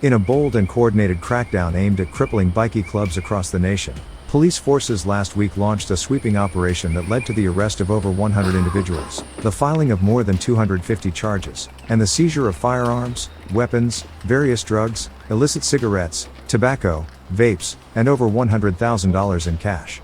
In a bold and coordinated crackdown aimed at crippling bikie clubs across the nation, police forces last week launched a sweeping operation that led to the arrest of over 100 individuals, the filing of more than 250 charges, and the seizure of firearms, weapons, various drugs, illicit cigarettes, tobacco, vapes, and over $100,000 in cash.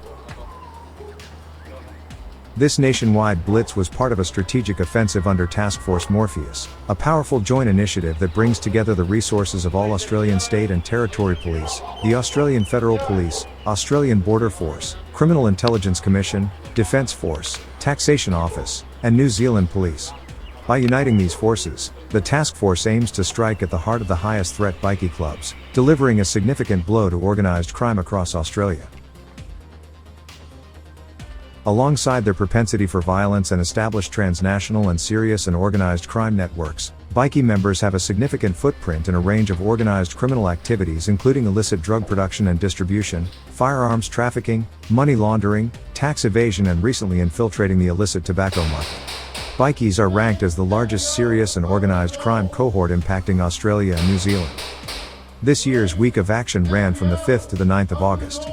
This nationwide blitz was part of a strategic offensive under Taskforce Morpheus, a powerful joint initiative that brings together the resources of all Australian state and territory police, the Australian Federal Police, Australian Border Force, Criminal Intelligence Commission, Defence Force, Taxation Office, and New Zealand Police. By uniting these forces, the task force aims to strike at the heart of the highest threat bikie clubs, delivering a significant blow to organised crime across Australia. Alongside their propensity for violence and established transnational and serious and organized crime networks, bikie members have a significant footprint in a range of organized criminal activities including illicit drug production and distribution, firearms trafficking, money laundering, tax evasion and recently infiltrating the illicit tobacco market. Bikies are ranked as the largest serious and organized crime cohort impacting Australia and New Zealand. This year's week of action ran from the 5th to the 9th of August.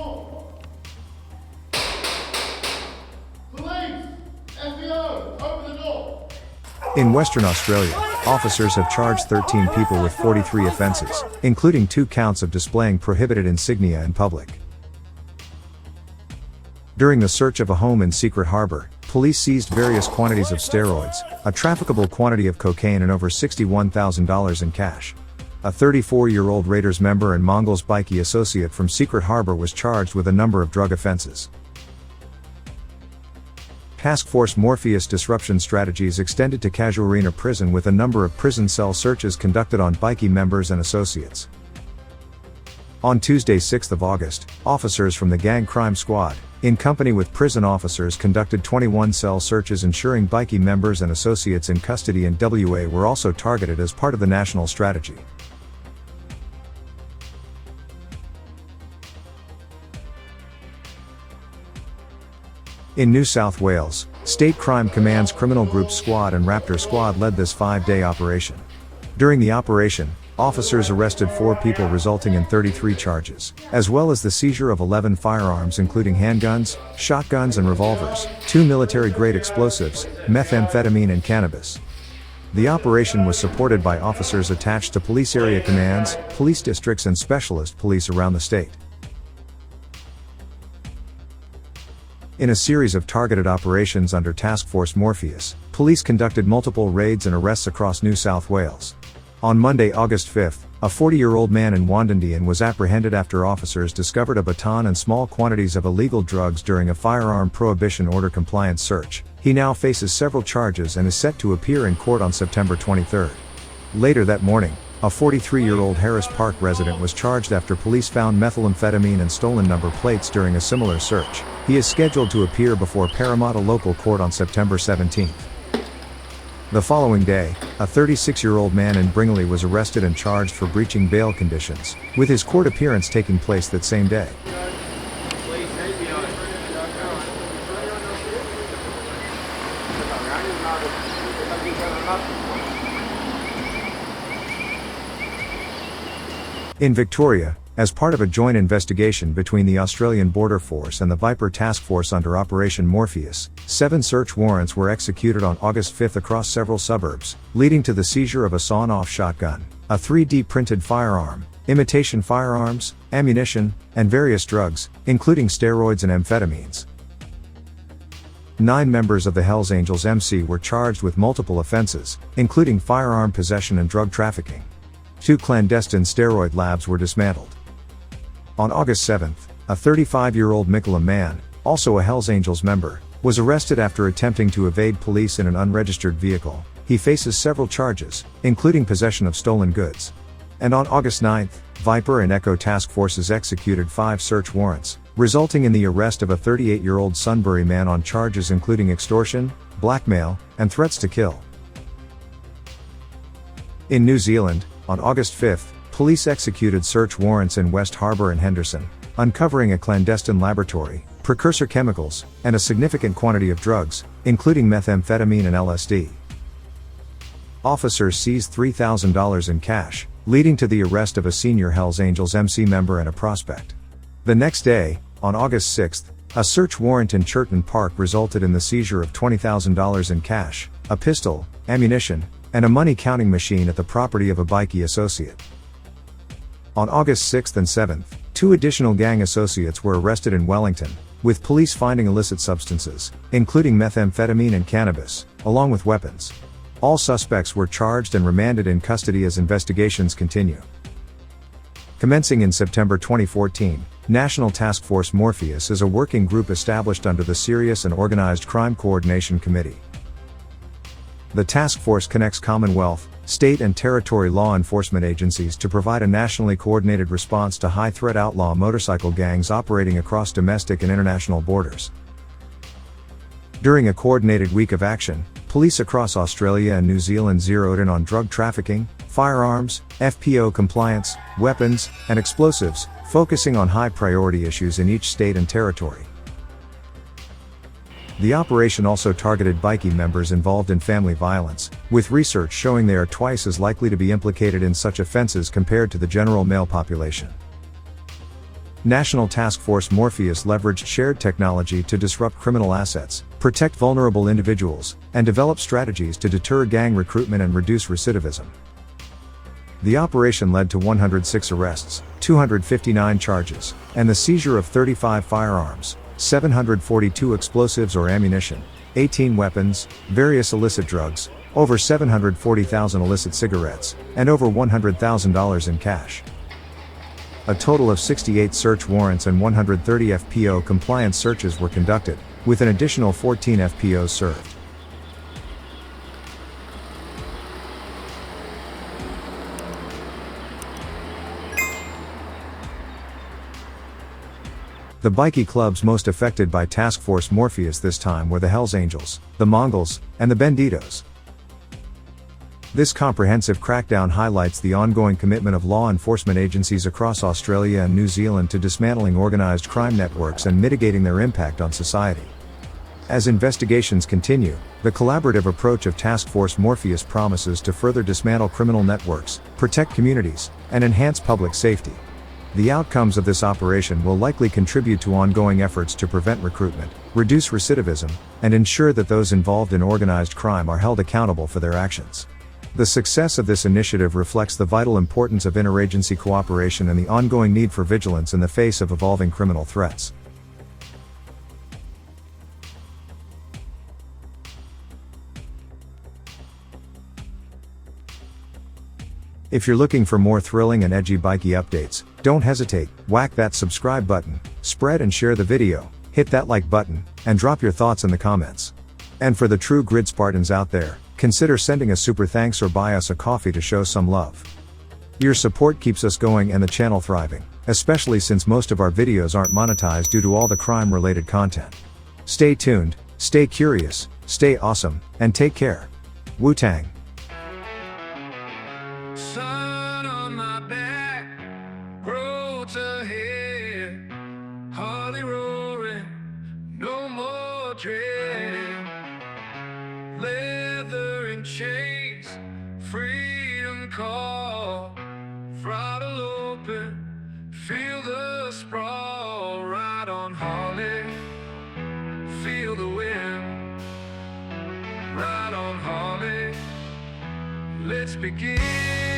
In Western Australia, officers have charged 13 people with 43 offences, including 2 counts of displaying prohibited insignia in public. During the search of a home in Secret Harbour, police seized various quantities of steroids, a trafficable quantity of cocaine and over $61,000 in cash. A 34-year-old Raiders member and Mongols bikie associate from Secret Harbour was charged with a number of drug offences. Taskforce Morpheus disruption strategies extended to Casuarina Prison with a number of prison cell searches conducted on bikie members and associates. On Tuesday 6th of August, officers from the Gang Crime Squad, in company with prison officers conducted 21 cell searches ensuring bikie members and associates in custody in WA were also targeted as part of the national strategy. In New South Wales, State Crime Command's Criminal Group Squad and Raptor Squad led this 5-day operation. During the operation, officers arrested 4 people resulting in 33 charges, as well as the seizure of 11 firearms including handguns, shotguns and revolvers, 2 military-grade explosives, methamphetamine and cannabis. The operation was supported by officers attached to police area commands, police districts and specialist police around the state. In a series of targeted operations under Taskforce Morpheus, police conducted multiple raids and arrests across New South Wales. On Monday, August 5th, a 40-year-old man in Wandandian was apprehended after officers discovered a baton and small quantities of illegal drugs during a firearm prohibition order compliance search. He now faces several charges and is set to appear in court on September 23rd. Later that morning, a 43-year-old Harris Park resident was charged after police found methamphetamine and stolen number plates during a similar search. He is scheduled to appear before Parramatta Local Court on September 17th. The following day, a 36-year-old man in Bringley was arrested and charged for breaching bail conditions, with his court appearance taking place that same day. In Victoria, as part of a joint investigation between the Australian Border Force and the Viper Task Force under Operation Morpheus, 7 search warrants were executed on August 5th across several suburbs, leading to the seizure of a sawn-off shotgun, a 3D printed firearm, imitation firearms, ammunition, and various drugs, including steroids and amphetamines. 9 members of the Hells Angels MC were charged with multiple offences, including firearm possession and drug trafficking. 2 clandestine steroid labs were dismantled. On August 7th, a 35-year-old Mickleham man, also a Hells Angels member, was arrested after attempting to evade police in an unregistered vehicle. He faces several charges, including possession of stolen goods. And on August 9th, Viper and Echo task forces executed 5 search warrants, resulting in the arrest of a 38-year-old Sunbury man on charges including extortion, blackmail, and threats to kill. In New Zealand, on August 5th, police executed search warrants in West Harbour and Henderson, uncovering a clandestine laboratory, precursor chemicals, and a significant quantity of drugs, including methamphetamine and LSD. Officers seized $3,000 in cash, leading to the arrest of a senior Hells Angels MC member and a prospect. The next day, on August 6th, a search warrant in Churton Park resulted in the seizure of $20,000 in cash, a pistol, ammunition, and a money counting machine at the property of a bikie associate. On August 6th and 7th, 2 additional gang associates were arrested in Wellington, with police finding illicit substances, including methamphetamine and cannabis, along with weapons. All suspects were charged and remanded in custody as investigations continue. Commencing in September 2014, National Taskforce Morpheus is a working group established under the Serious and Organized Crime Coordination Committee. The task force connects Commonwealth, state and territory law enforcement agencies to provide a nationally coordinated response to high-threat outlaw motorcycle gangs operating across domestic and international borders. During a coordinated week of action, police across Australia and New Zealand zeroed in on drug trafficking, firearms, FPO compliance, weapons, and explosives, focusing on high-priority issues in each state and territory. The operation also targeted bikie members involved in family violence, with research showing they are twice as likely to be implicated in such offenses compared to the general male population. National Task Force Morpheus leveraged shared technology to disrupt criminal assets, protect vulnerable individuals, and develop strategies to deter gang recruitment and reduce recidivism. The operation led to 106 arrests, 259 charges, and the seizure of 35 firearms, 742 explosives or ammunition, 18 weapons, various illicit drugs, over 740,000 illicit cigarettes, and over $100,000 in cash. A total of 68 search warrants and 130 FPO compliance searches were conducted, with an additional 14 FPOs served. The bikie clubs most affected by Taskforce Morpheus this time were the Hells Angels, the Mongols, and the Banditos. This comprehensive crackdown highlights the ongoing commitment of law enforcement agencies across Australia and New Zealand to dismantling organized crime networks and mitigating their impact on society. As investigations continue, the collaborative approach of Taskforce Morpheus promises to further dismantle criminal networks, protect communities, and enhance public safety. The outcomes of this operation will likely contribute to ongoing efforts to prevent recruitment, reduce recidivism, and ensure that those involved in organized crime are held accountable for their actions. The success of this initiative reflects the vital importance of interagency cooperation and the ongoing need for vigilance in the face of evolving criminal threats. If you're looking for more thrilling and edgy bikie updates, don't hesitate, whack that subscribe button, spread and share the video, hit that like button, and drop your thoughts in the comments. And for the true grid Spartans out there, consider sending a super thanks or buy us a coffee to show some love. Your support keeps us going and the channel thriving, especially since most of our videos aren't monetized due to all the crime-related content. Stay tuned, stay curious, stay awesome, and take care. Wu-Tang. Sun on my back, roads ahead, Harley roaring, no more dread. Leather and chains, freedom call, throttle open, feel the sprawl. Ride on Harley, feel the wind. Ride on Harley, let's begin.